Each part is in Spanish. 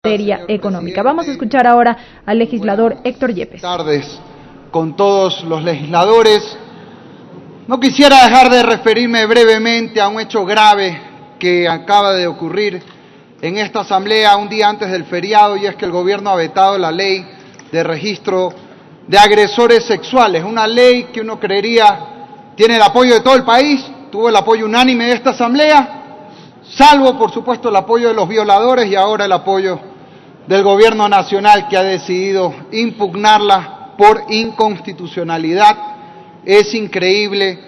materia económica. Vamos a escuchar ahora al legislador Héctor Yepes. Buenas tardes con todos los legisladores. No quisiera dejar de referirme brevemente a un hecho grave que acaba de ocurrir en esta asamblea un día antes del feriado, y es que el gobierno ha vetado la ley de registro de agresores sexuales, una ley que uno creería tiene el apoyo de todo el país, tuvo el apoyo unánime de esta asamblea, salvo por supuesto el apoyo de los violadores y ahora el apoyo del gobierno nacional, que ha decidido impugnarla por inconstitucionalidad. Es increíble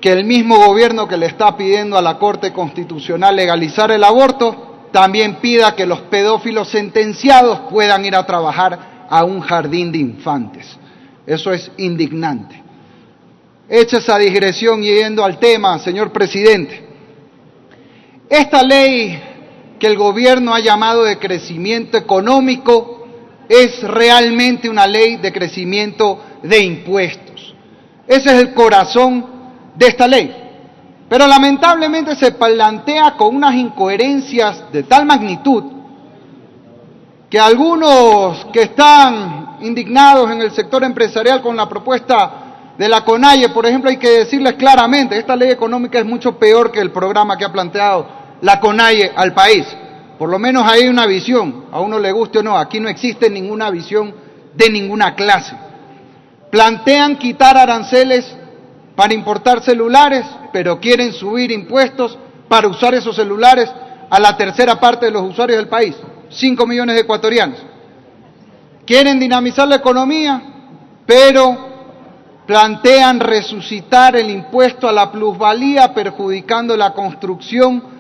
que el mismo gobierno que le está pidiendo a la Corte Constitucional legalizar el aborto, también pida que los pedófilos sentenciados puedan ir a trabajar a un jardín de infantes. Eso es indignante. Hecha esa digresión y yendo al tema, señor presidente, esta ley que el gobierno ha llamado de crecimiento económico es realmente una ley de crecimiento de impuestos. Ese es el corazón de esta ley. Pero lamentablemente se plantea con unas incoherencias de tal magnitud que algunos que están indignados en el sector empresarial con la propuesta de la CONAIE, por ejemplo, hay que decirles claramente, esta ley económica es mucho peor que el programa que ha planteado la CONAIE al país. Por lo menos hay una visión, a uno le guste o no, aquí no existe ninguna visión de ninguna clase. Plantean quitar aranceles para importar celulares, pero quieren subir impuestos para usar esos celulares a la tercera parte de los usuarios del país, 5 millones de ecuatorianos. Quieren dinamizar la economía, pero plantean resucitar el impuesto a la plusvalía, perjudicando la construcción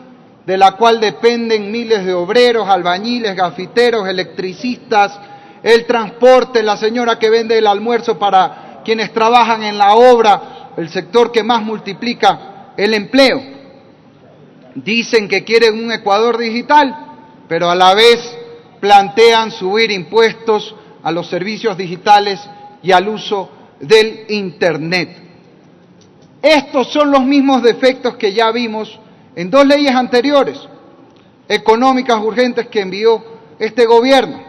de la cual dependen miles de obreros, albañiles, gafiteros, electricistas, el transporte, la señora que vende el almuerzo para quienes trabajan en la obra, el sector que más multiplica el empleo. Dicen que quieren un Ecuador digital, pero a la vez plantean subir impuestos a los servicios digitales y al uso del Internet. Estos son los mismos defectos que ya vimos en dos leyes anteriores, económicas urgentes, que envió este gobierno,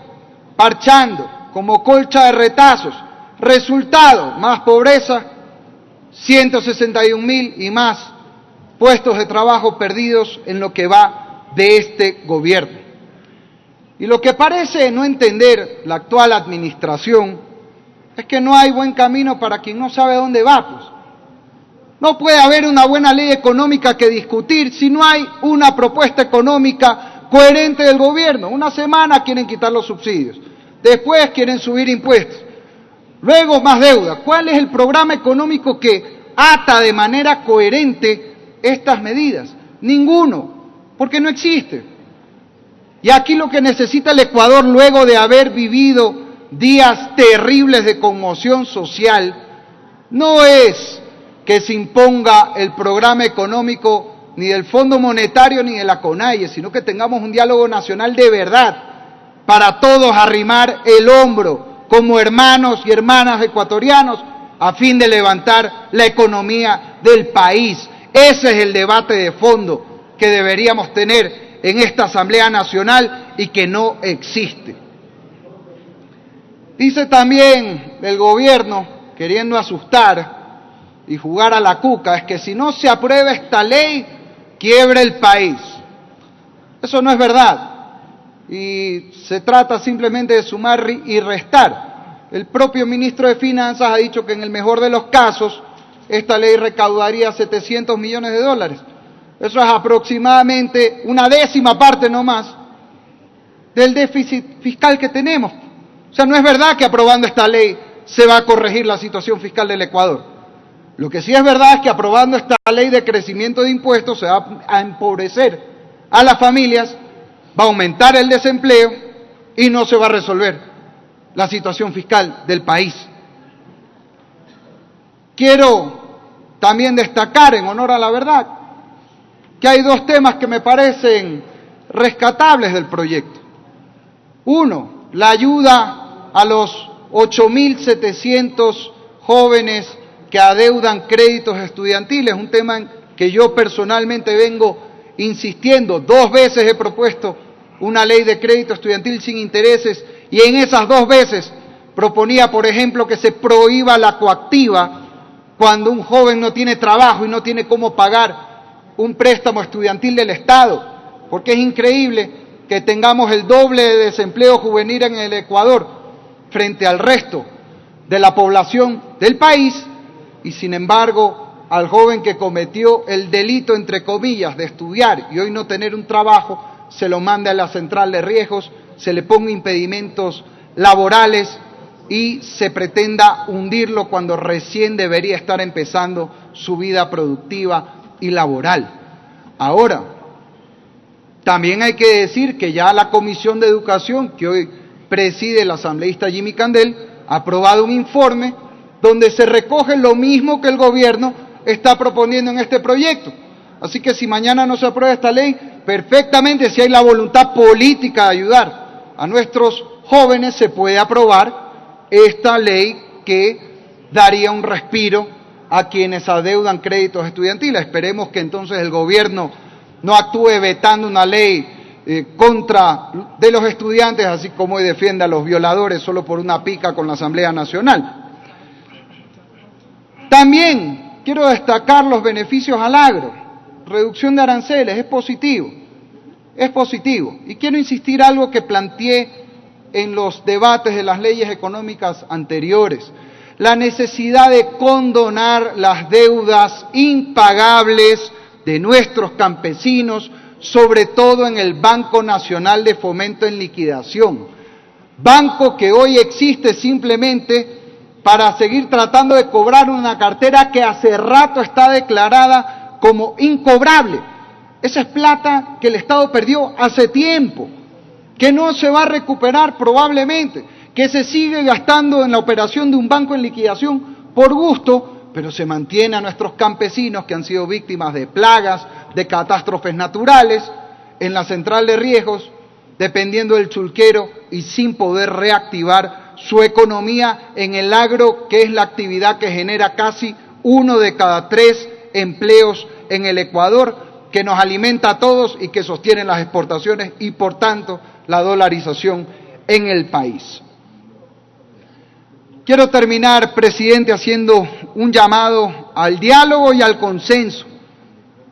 parchando como colcha de retazos. Resultado, más pobreza, 161.000 y más puestos de trabajo perdidos en lo que va de este gobierno. Y lo que parece no entender la actual administración es que no hay buen camino para quien no sabe dónde va, pues. No puede haber una buena ley económica que discutir si no hay una propuesta económica coherente del gobierno. Una semana quieren quitar los subsidios, después quieren subir impuestos, luego más deuda. ¿Cuál es el programa económico que ata de manera coherente estas medidas? Ninguno, porque no existe. Y aquí lo que necesita el Ecuador, luego de haber vivido días terribles de conmoción social, no es que se imponga el programa económico ni del Fondo Monetario ni de la CONAIE, sino que tengamos un diálogo nacional de verdad, para todos arrimar el hombro como hermanos y hermanas ecuatorianos a fin de levantar la economía del país. Ese es el debate de fondo que deberíamos tener en esta Asamblea Nacional y que no existe. Dice también el gobierno, queriendo asustar y jugar a la cuca, es que si no se aprueba esta ley, quiebra el país. Eso no es verdad. Y se trata simplemente de sumar y restar. El propio ministro de Finanzas ha dicho que en el mejor de los casos, esta ley recaudaría 700 millones de dólares. Eso es aproximadamente una décima parte nomás del déficit fiscal que tenemos. O sea, no es verdad que aprobando esta ley se va a corregir la situación fiscal del Ecuador. Lo que sí es verdad es que aprobando esta ley de crecimiento de impuestos se va a empobrecer a las familias, va a aumentar el desempleo y no se va a resolver la situación fiscal del país. Quiero también destacar, en honor a la verdad, que hay dos temas que me parecen rescatables del proyecto. Uno, la ayuda a los 8.700 jóvenes que adeudan créditos estudiantiles, un tema en que yo personalmente vengo insistiendo. 2 veces he propuesto una ley de crédito estudiantil sin intereses, y en esas 2 veces proponía, por ejemplo, que se prohíba la coactiva cuando un joven no tiene trabajo y no tiene cómo pagar un préstamo estudiantil del Estado, porque es increíble que tengamos el doble de desempleo juvenil en el Ecuador frente al resto de la población del país, y sin embargo al joven que cometió el delito, entre comillas, de estudiar y hoy no tener un trabajo, se lo manda a la central de riesgos, se le ponga impedimentos laborales y se pretenda hundirlo cuando recién debería estar empezando su vida productiva y laboral. Ahora, también hay que decir que ya la Comisión de Educación, que hoy preside el asambleísta Jimmy Candel, ha aprobado un informe donde se recoge lo mismo que el gobierno está proponiendo en este proyecto. Así que si mañana no se aprueba esta ley, perfectamente, si hay la voluntad política de ayudar a nuestros jóvenes, se puede aprobar esta ley que daría un respiro a quienes adeudan créditos estudiantiles. Esperemos que entonces el gobierno no actúe vetando una ley contra de los estudiantes, así como hoy defiende a los violadores solo por una pica con la Asamblea Nacional. También quiero destacar los beneficios al agro, reducción de aranceles, es positivo, y quiero insistir algo que planteé en los debates de las leyes económicas anteriores, la necesidad de condonar las deudas impagables de nuestros campesinos, sobre todo en el Banco Nacional de Fomento en liquidación, banco que hoy existe simplemente para seguir tratando de cobrar una cartera que hace rato está declarada como incobrable. Esa es plata que el Estado perdió hace tiempo, que no se va a recuperar probablemente, que se sigue gastando en la operación de un banco en liquidación por gusto, pero se mantiene a nuestros campesinos que han sido víctimas de plagas, de catástrofes naturales, en la central de riesgos, dependiendo del chulquero y sin poder reactivar su economía en el agro, que es la actividad que genera casi 1 de cada 3 empleos en el Ecuador, que nos alimenta a todos y que sostiene las exportaciones y, por tanto, la dolarización en el país. Quiero terminar, presidente, haciendo un llamado al diálogo y al consenso,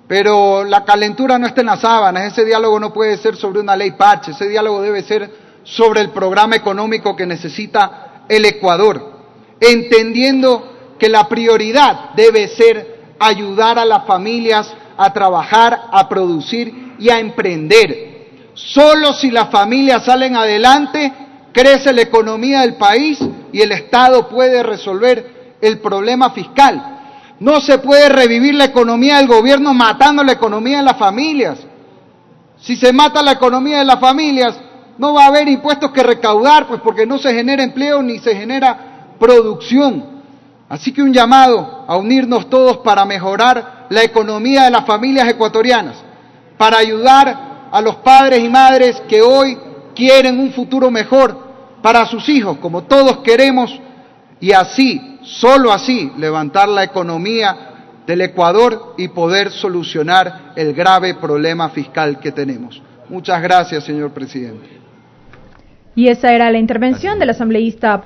pero la calentura no está en las sábanas, ese diálogo no puede ser sobre una ley parche, ese diálogo debe ser sobre el programa económico que necesita el Ecuador, entendiendo que la prioridad debe ser ayudar a las familias a trabajar, a producir y a emprender. Solo si las familias salen adelante, crece la economía del país y el Estado puede resolver el problema fiscal. No se puede revivir la economía del gobierno matando la economía de las familias. Si se mata la economía de las familias, no va a haber impuestos que recaudar, pues porque no se genera empleo ni se genera producción. Así que un llamado a unirnos todos para mejorar la economía de las familias ecuatorianas, para ayudar a los padres y madres que hoy quieren un futuro mejor para sus hijos, como todos queremos, y así, solo así, levantar la economía del Ecuador y poder solucionar el grave problema fiscal que tenemos. Muchas gracias, señor presidente. Y esa era la intervención del asambleísta